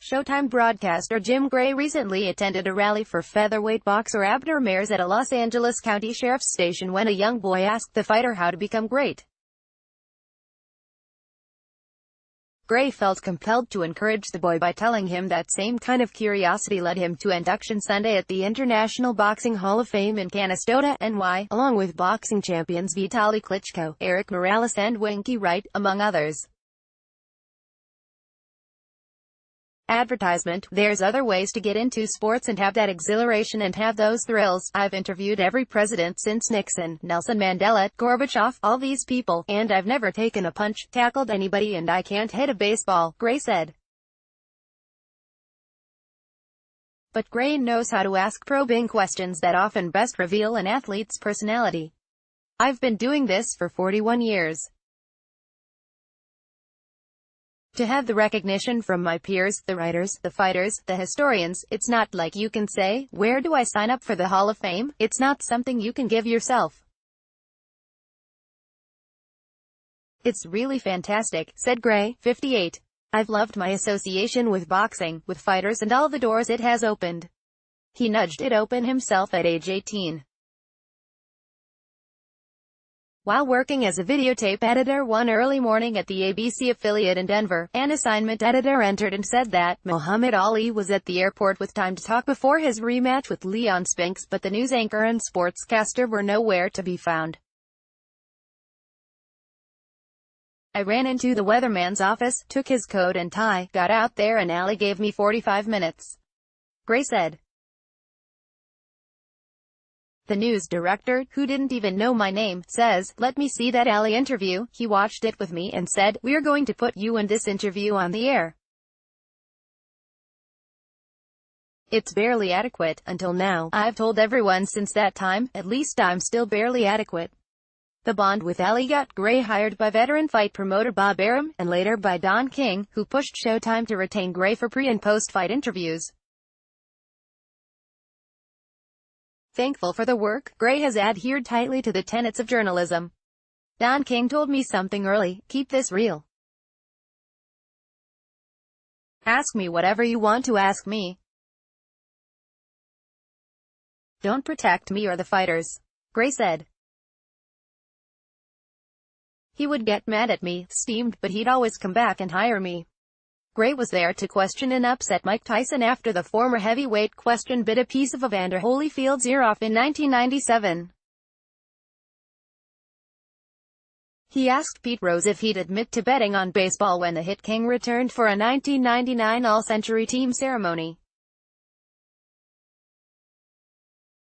Showtime broadcaster Jim Gray recently attended a rally for featherweight boxer Abner Mares at a Los Angeles County Sheriff's Station when a young boy asked the fighter how to become great. Gray felt compelled to encourage the boy by telling him that same kind of curiosity led him to induction Sunday at the International Boxing Hall of Fame in Canastota, NY, along with boxing champions Vitaly Klitschko, Erik Morales and Winky Wright, among others. Advertisement. There's other ways to get into sports and have that exhilaration and have those thrills. I've interviewed every president since Nixon, Nelson Mandela, Gorbachev, all these people, and I've never taken a punch, tackled anybody, and I can't hit a baseball, Gray said. But Gray knows how to ask probing questions that often best reveal an athlete's personality. I've been doing this for 41 years. To have the recognition from my peers, the writers, the fighters, the historians, it's not like you can say, where do I sign up for the Hall of Fame? It's not something you can give yourself. It's really fantastic, said Gray, 58. I've loved my association with boxing, with fighters and all the doors it has opened. He nudged it open himself at age 18. While working as a videotape editor one early morning at the ABC affiliate in Denver, an assignment editor entered and said that Muhammad Ali was at the airport with time to talk before his rematch with Leon Spinks, but the news anchor and sportscaster were nowhere to be found. I ran into the weatherman's office, took his coat and tie, got out there and Ali gave me 45 minutes. Gray said. The news director, who didn't even know my name, says, let me see that Ali interview. He watched it with me and said, we're going to put you and this interview on the air. It's barely adequate. Until now, I've told everyone since that time, at least I'm still barely adequate. The bond with Ali got Gray hired by veteran fight promoter Bob Arum, and later by Don King, who pushed Showtime to retain Gray for pre- and post-fight interviews. Thankful for the work, Gray has adhered tightly to the tenets of journalism. Don King told me something early, keep this real. Ask me whatever you want to ask me. Don't protect me or the fighters, Gray said. He would get mad at me, steamed, but he'd always come back and hire me. Gray was there to question and upset Mike Tyson after the former heavyweight bit a piece of Evander Holyfield's ear off in 1997. He asked Pete Rose if he'd admit to betting on baseball when the Hit King returned for a 1999 All-Century Team ceremony.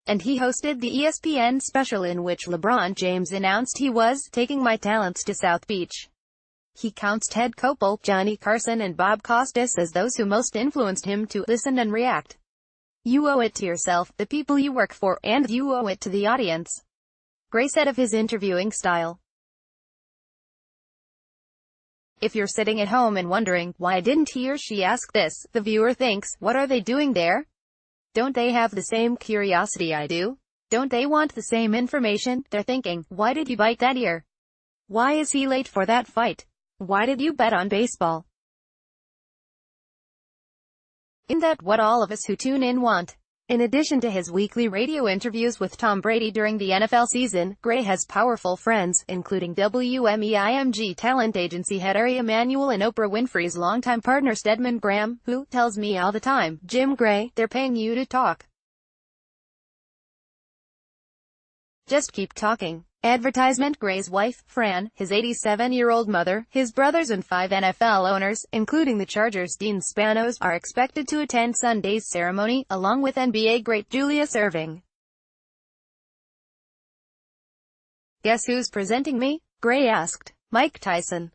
And he hosted the ESPN special in which LeBron James announced he was taking my talents to South Beach. He counts Ted Koppel, Johnny Carson and Bob Costas as those who most influenced him to listen and react. You owe it to yourself, the people you work for, and you owe it to the audience. Gray said of his interviewing style. If you're sitting at home and wondering, why didn't he or she ask this, the viewer thinks, what are they doing there? Don't they have the same curiosity I do? Don't they want the same information? They're thinking, why did you bite that ear? Why is he late for that fight? Why did you bet on baseball? Isn't that what all of us who tune in want? In addition to his weekly radio interviews with Tom Brady during the NFL season, Gray has powerful friends, including WMEIMG talent agency head Ari Emanuel and Oprah Winfrey's longtime partner Stedman Graham, who tells me all the time, Jim Gray, they're paying you to talk. Just keep talking. Advertisement. Gray's wife, Fran, his 87-year-old mother, his brothers and 5 NFL owners, including the Chargers' Dean Spanos, are expected to attend Sunday's ceremony, along with NBA great Julius Erving. Guess who's presenting me? Gray asked. Mike Tyson.